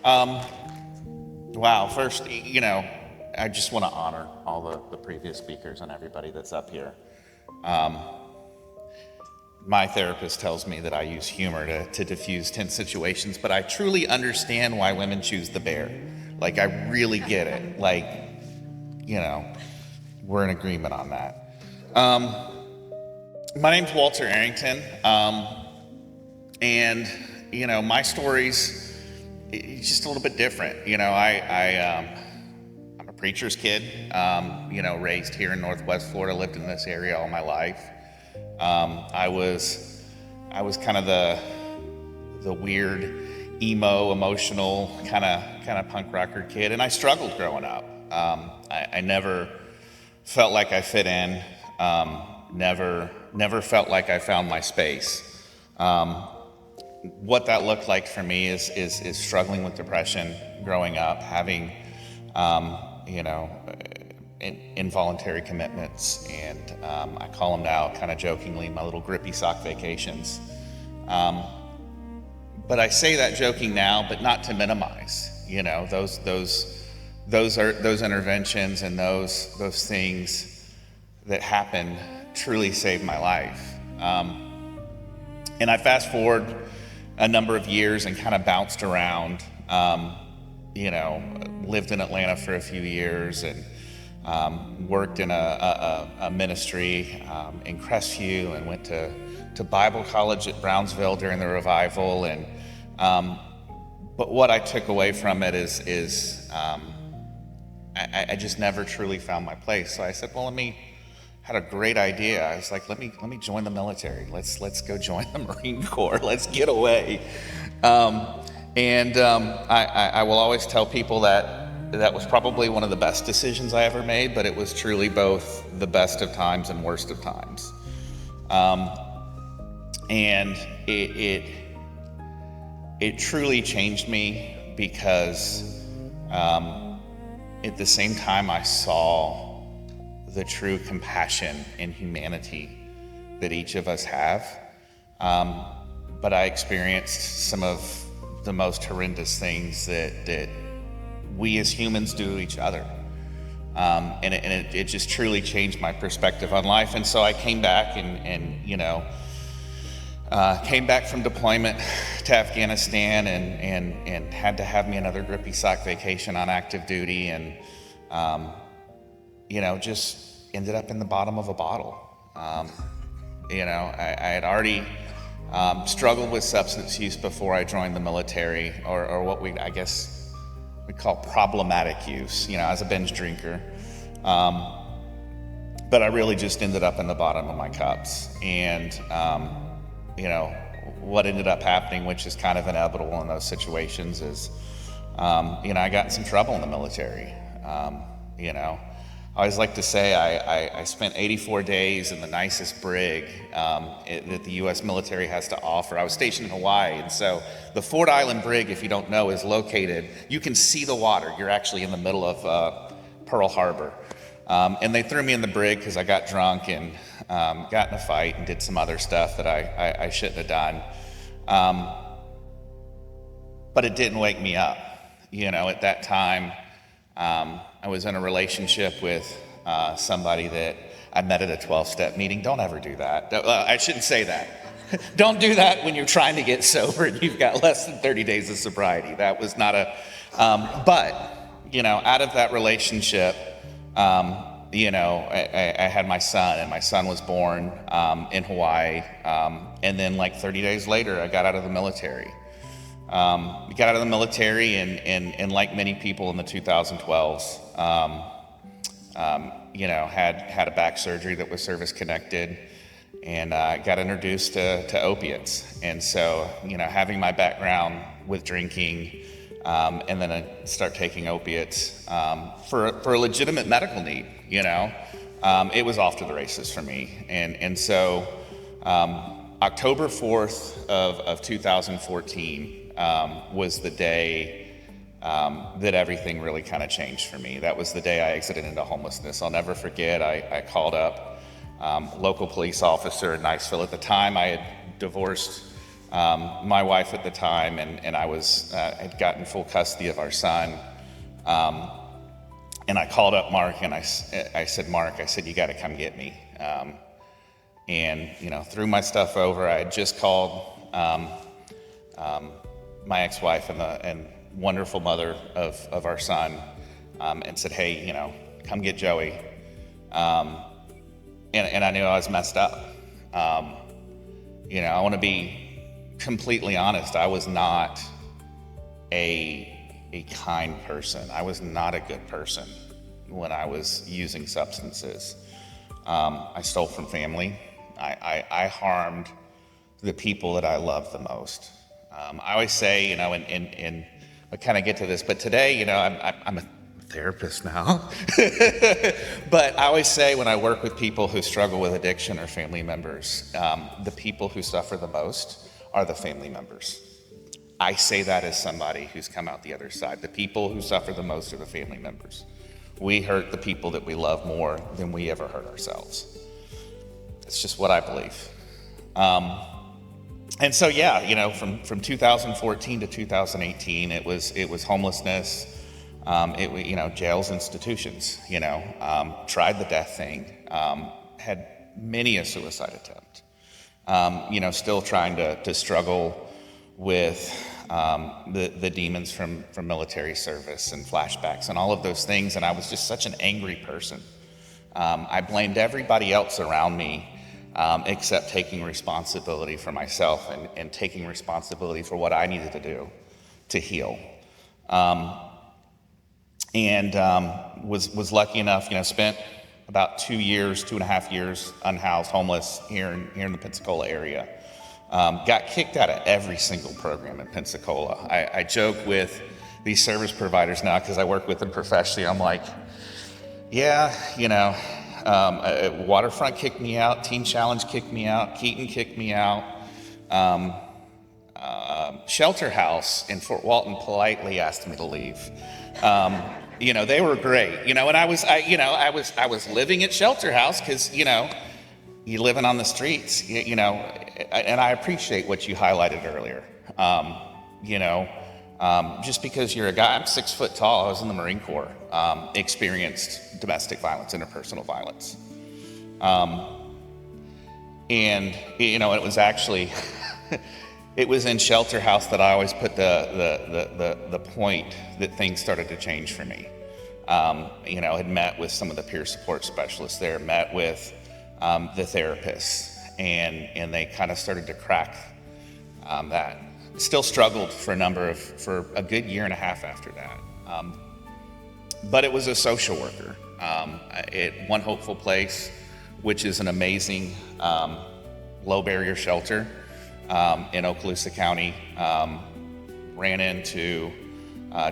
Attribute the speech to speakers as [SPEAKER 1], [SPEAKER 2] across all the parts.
[SPEAKER 1] Um, wow. First, I just want to honor all the previous speakers and everybody that's up here. My therapist tells me that I use humor to diffuse tense situations, but I truly understand why women choose the bear. Like, I really get it. Like, we're in agreement on that. My name's Walter Arrington, and my story's just a little bit different. I'm a preacher's kid. Raised here in Northwest Florida, lived in this area all my life. I was kind of the weird, emo, emotional kind of punk rocker kid, and I struggled growing up. I never felt like I fit in. Never felt like I found my space. What that looked like for me is struggling with depression growing up, having involuntary commitments, and I call them now kind of jokingly my little grippy sock vacations. But I say that joking now, but not to minimize, those interventions and those things that happened truly saved my life. And I fast forward a number of years and kind of bounced around, lived in Atlanta for a few years and worked in a ministry in Crestview, and went to Bible college at Brownsville during the revival. And but what I took away from it is I just never truly found my place. So I said, well, had a great idea. I was like, let me join the military. Let's go join the Marine Corps. Let's get away. I will always tell people that was probably one of the best decisions I ever made, but it was truly both the best of times and worst of times. And it truly changed me because at the same time I saw the true compassion and humanity that each of us have. But I experienced some of the most horrendous things that we as humans do to each other. And it just truly changed my perspective on life. And so I came back and came back from deployment to Afghanistan and had to have me another grippy sock vacation on active duty, and just ended up in the bottom of a bottle. I had already struggled with substance use before I joined the military, or what we call problematic use, as a binge drinker. But I really just ended up in the bottom of my cups. And, what ended up happening, which is kind of inevitable in those situations, is, I got in some trouble in the military. I always like to say I spent 84 days in the nicest brig that the U.S. military has to offer. I was stationed in Hawaii, and so the Ford Island brig, if you don't know, is located, you can see the water. You're actually in the middle of Pearl Harbor. And they threw me in the brig because I got drunk and got in a fight and did some other stuff that I shouldn't have done. But it didn't wake me up. At that time, I was in a relationship with somebody that I met at a 12-step meeting. Don't ever do that. I shouldn't say that. Don't do that when you're trying to get sober and you've got less than 30 days of sobriety. That was not a... But out of that relationship, I had my son, and my son was born in Hawaii. And then 30 days later, I got out of the military. Got out of the military and like many people in the 2012s, had a back surgery that was service connected, and got introduced to opiates. And so, having my background with drinking, and then I start taking opiates for a legitimate medical need, it was off to the races for me. And so October 4th of 2014 was the day that everything really kind of changed for me. That was the day I exited into homelessness. I'll never forget, I called up local police officer in Niceville. At the time, I had divorced my wife at the time, and I had gotten full custody of our son. And I called up Mark and I said, Mark, you got to come get me. And, threw my stuff over. I had just called my ex-wife and wonderful mother of our son, and said, hey, come get Joey. And I knew I was messed up. I want to be completely honest. I was not a kind person. I was not a good person when I was using substances. I stole from family. I harmed the people that I love the most. I always say, and I kind of get to this, but today, I'm a therapist now. But I always say when I work with people who struggle with addiction or family members, the people who suffer the most are the family members. I say that as somebody who's come out the other side. The people who suffer the most are the family members. We hurt the people that we love more than we ever hurt ourselves. It's just what I believe. And so, from 2014 to 2018, it was homelessness. Jails, institutions, tried the death thing, had many a suicide attempt, still trying to struggle with the demons from military service and flashbacks and all of those things. And I was just such an angry person. I blamed everybody else around me, except taking responsibility for myself and taking responsibility for what I needed to do to heal. And was lucky enough, spent about 2.5 years unhoused, homeless here in the Pensacola area. Got kicked out of every single program in Pensacola. I joke with these service providers now because I work with them professionally. I'm like, Waterfront kicked me out, Teen Challenge kicked me out, Keaton kicked me out. Shelter House in Fort Walton politely asked me to leave. They were great, and I was living at Shelter House because, you're living on the streets, and I appreciate what you highlighted earlier. Just because you're a guy, I'm 6 foot tall, I was in the Marine Corps, experienced domestic violence, interpersonal violence. And, it was actually, it was in Shelter House that I always put the point that things started to change for me. Had met with some of the peer support specialists there, met with the therapists, and they kind of started to crack that. Still struggled for a good 1.5 years after that. But it was a social worker at One Hopeful Place, which is an amazing low barrier shelter in Okaloosa County. Ran into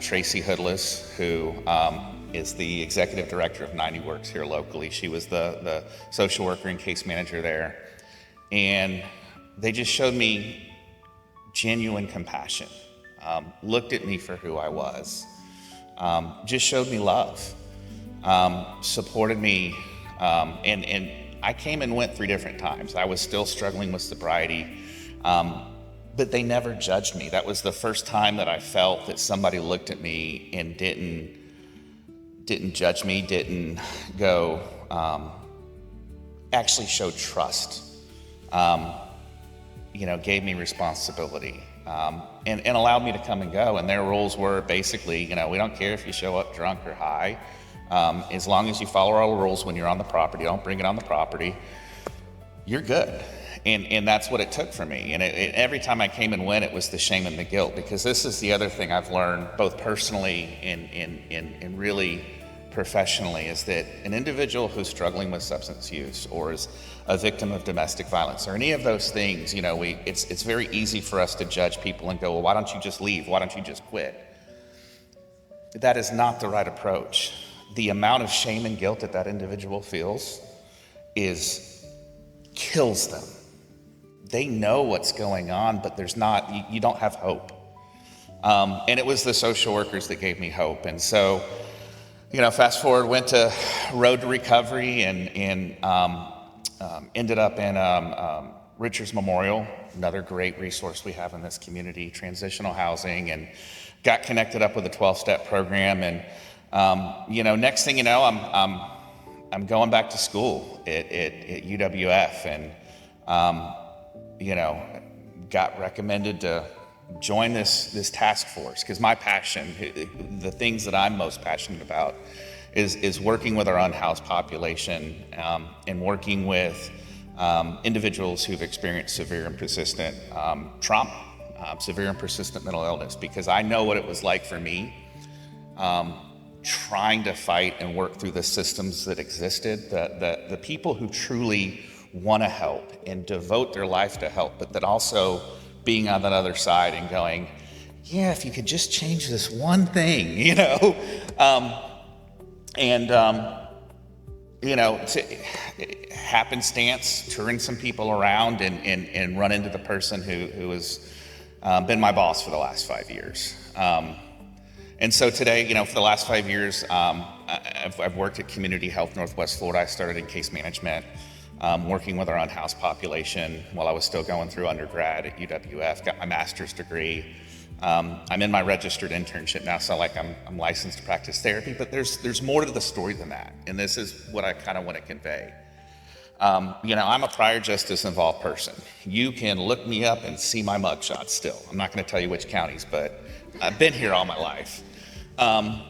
[SPEAKER 1] Tracy Hoodless, who is the executive director of 90 Works here locally. She was the social worker and case manager there. And they just showed me genuine compassion, looked at me for who I was, just showed me love, supported me. And I came and went 3 different times. I was still struggling with sobriety, but they never judged me. That was the first time that I felt that somebody looked at me and didn't judge me, didn't go, actually showed trust, gave me responsibility, and allowed me to come and go. And their rules were basically, we don't care if you show up drunk or high, as long as you follow all the rules when you're on the property, don't bring it on the property, you're good. And that's what it took for me. And every time I came and went, it was the shame and the guilt, because this is the other thing I've learned, both personally and really professionally, is that an individual who's struggling with substance use or is a victim of domestic violence or any of those things, it's very easy for us to judge people and go, well, why don't you just leave? Why don't you just quit? That is not the right approach. The amount of shame and guilt that individual feels kills them. They know what's going on, but you don't have hope. And it was the social workers that gave me hope. And so, fast forward, went to Road to Recovery and ended up in Richards Memorial, another great resource we have in this community, transitional housing, and got connected up with a 12-step program. And next thing you know, I'm going back to school at UWF, and got recommended to join this task force, because my passion, the things that I'm most passionate about, is working with our unhoused population, and working with individuals who've experienced severe and persistent trauma, severe and persistent mental illness, because I know what it was like for me, trying to fight and work through the systems that existed, the people who truly want to help and devote their life to help, but that also being on that other side and going, yeah, if you could just change this one thing, happenstance, touring some people around and run into the person who has been my boss for the last 5 years. And so today, for the last 5 years, I've worked at Community Health Northwest Florida. I started in case management, working with our unhoused population while I was still going through undergrad at UWF, got my master's degree. I'm in my registered internship now, so I'm licensed to practice therapy, but there's more to the story than that, and this is what I kind of want to convey. I'm a prior justice involved person. You can look me up and see my mugshot still. I'm not going to tell you which counties, but I've been here all my life. I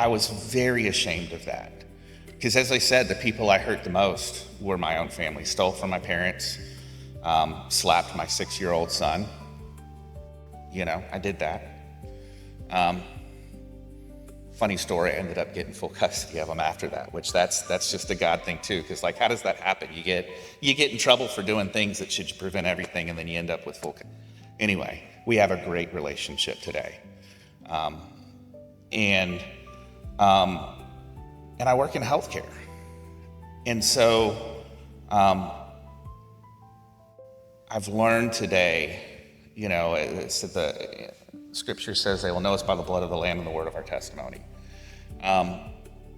[SPEAKER 1] was very ashamed of that. Because as I said, the people I hurt the most were my own family. Stole from my parents, slapped my 6-year-old son. I did that. Funny story, I ended up getting full custody of him after that, which that's just a God thing too, because how does that happen? You get in trouble for doing things that should prevent everything, and then you end up with full custody. Anyway, we have a great relationship today. And I work in healthcare. And so I've learned today, the scripture says they will know us by the blood of the Lamb and the word of our testimony.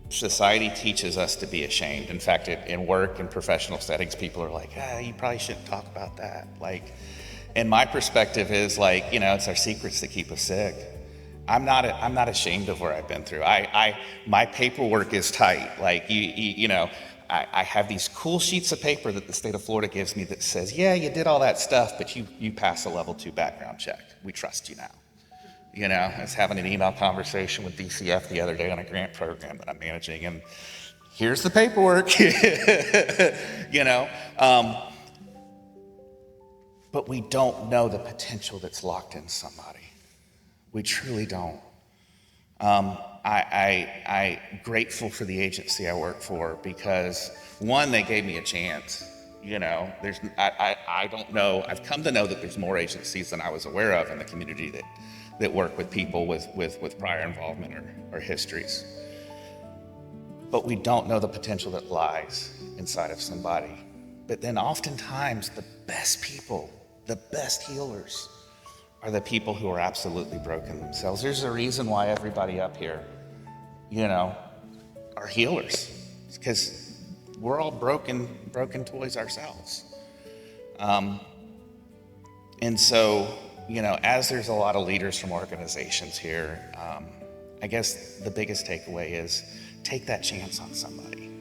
[SPEAKER 1] Society teaches us to be ashamed. In fact, in work and professional settings, people are like, you probably shouldn't talk about that. And my perspective is it's our secrets that keep us sick. I'm not ashamed of where I've been through. My paperwork is tight. I have these cool sheets of paper that the state of Florida gives me that says, yeah, you did all that stuff, but you passed a level 2 background check. We trust you now. I was having an email conversation with DCF the other day on a grant program that I'm managing, and here's the paperwork. But we don't know the potential that's locked in somebody. We truly don't. I'm grateful for the agency I work for, because one, they gave me a chance. I don't know. I've come to know that there's more agencies than I was aware of in the community that work with people with prior involvement or histories. But we don't know the potential that lies inside of somebody. But then oftentimes the best people, the best healers, are the people who are absolutely broken themselves. There's a reason why everybody up here, are healers. It's because we're all broken toys ourselves. And so, as there's a lot of leaders from organizations here, I guess the biggest takeaway is take that chance on somebody.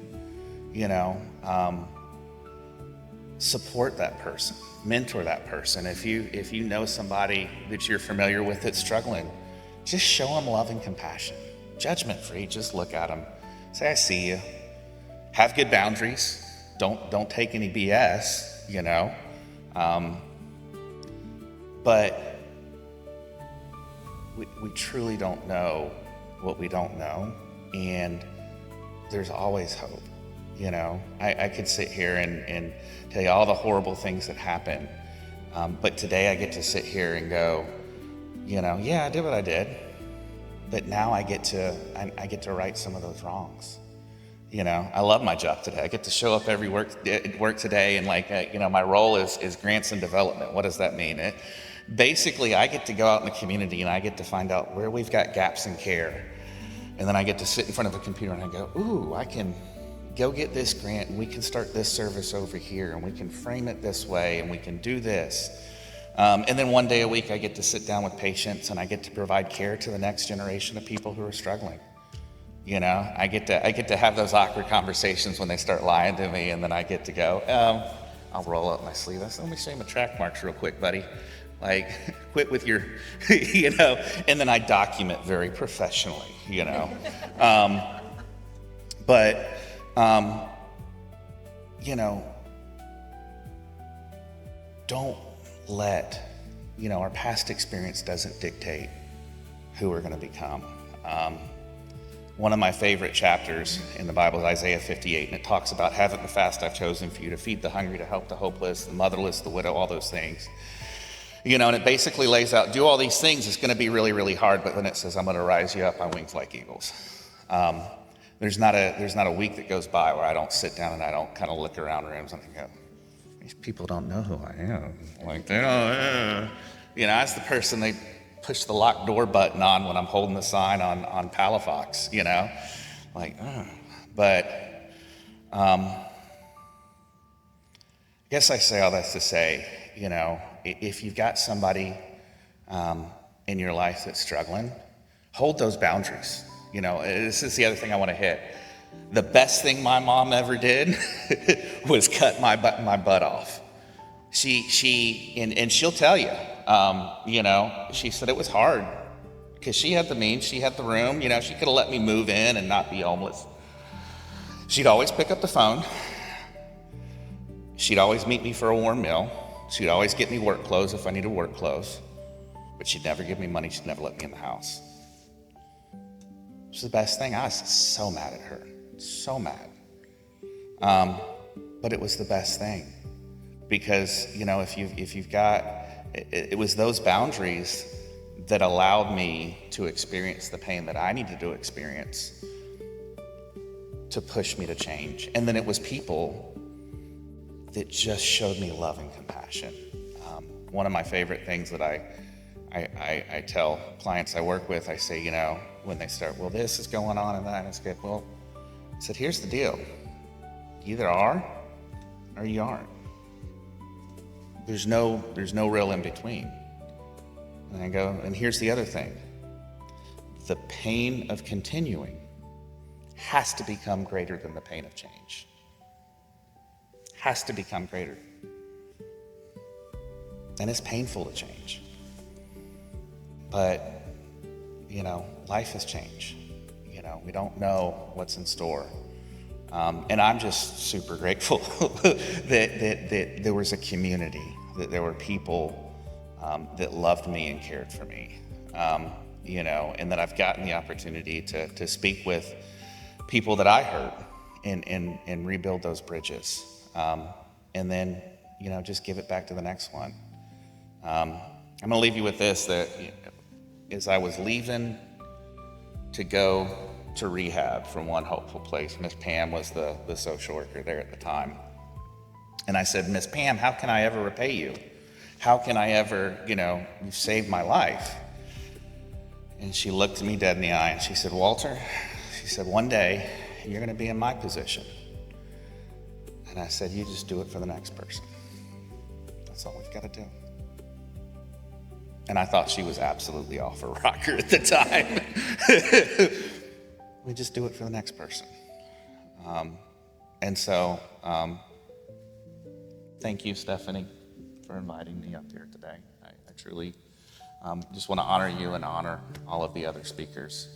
[SPEAKER 1] Support that person, mentor that person. If you know somebody that you're familiar with that's struggling, just show them love and compassion. Judgment-free, just look at them. Say, I see you. Have good boundaries. Don't take any BS, But we truly don't know what we don't know, and there's always hope. I could sit here and tell you all the horrible things that happen, but today I get to sit here and go, yeah, I did what I did, but now I get to right some of those wrongs. I love my job today. I get to show up every work today, and my role is grants and development. What does that mean? Basically, I get to go out in the community and I get to find out where we've got gaps in care, and then I get to sit in front of a computer and I go, ooh, I can go get this grant and we can start this service over here and we can frame it this way and we can do this. And then one day a week I get to sit down with patients and I get to provide care to the next generation of people who are struggling. You know, I get to have those awkward conversations when they start lying to me, and then I get to go, I'll roll up my sleeve. I said, let me show you my track marks real quick, buddy. Like, quit with your, you know, and then I document very professionally, you know. You know, don't let, you know, our past experience doesn't dictate who we're going to become. One of my favorite chapters in the Bible is Isaiah 58, and it talks about, haven't the fast I've chosen for you, to feed the hungry, to help the hopeless, the motherless, the widow, all those things. You know, and it basically lays out, do all these things. It's going to be really, really hard, but then it says, I'm going to rise you up on wings like eagles. There's not a week that goes by where I don't sit down and I don't kind of look around rooms and go, these people don't know who I am. Like, they don't, you know, as the person they push the locked door button on when I'm holding the sign on Palafox, you know, like, but I guess I say all that to say, you know, if you've got somebody in your life that's struggling, hold those boundaries. You know, this is the other thing I want to hit. The best thing my mom ever did was cut my butt off. And she'll tell you, you know, she said it was hard because she had the means, she had the room, you know, she could have let me move in and not be homeless. She'd always pick up the phone. She'd always meet me for a warm meal. She'd always get me work clothes if I needed work clothes, but she'd never give me money. She'd never let me in the house. It was the best thing. I was so mad at her, so mad. But it was the best thing because, you know, if you've got, it was those boundaries that allowed me to experience the pain that I needed to experience to push me to change. And then it was people that just showed me love and compassion. One of my favorite things that I tell clients I work with, I say, you know, when they start, well, this is going on and that, and it's good. Well, I said, here's the deal. You either are or you aren't. There's no real in between. And I go, and here's the other thing. The pain of continuing has to become greater than the pain of change. Has to become greater. And it's painful to change. But, you know, life has changed. You know, we don't know what's in store. And I'm just super grateful that there was a community, that there were people that loved me and cared for me. You know, and that I've gotten the opportunity to speak with people that I hurt and rebuild those bridges. And then, you know, just give it back to the next one. I'm going to leave you with this, that as I was leaving to go to rehab from One Hopeful Place, Miss Pam was the social worker there at the time. And I said, Miss Pam, how can I ever repay you? How can I ever, you know, you've saved my life. And she looked me dead in the eye and she said, Walter, she said, one day you're going to be in my position. And I said, you just do it for the next person. That's all we've got to do. And I thought she was absolutely off her rocker at the time. We just do it for the next person. And so, thank you, Stephanie, for inviting me up here today. I truly just want to honor you and honor all of the other speakers.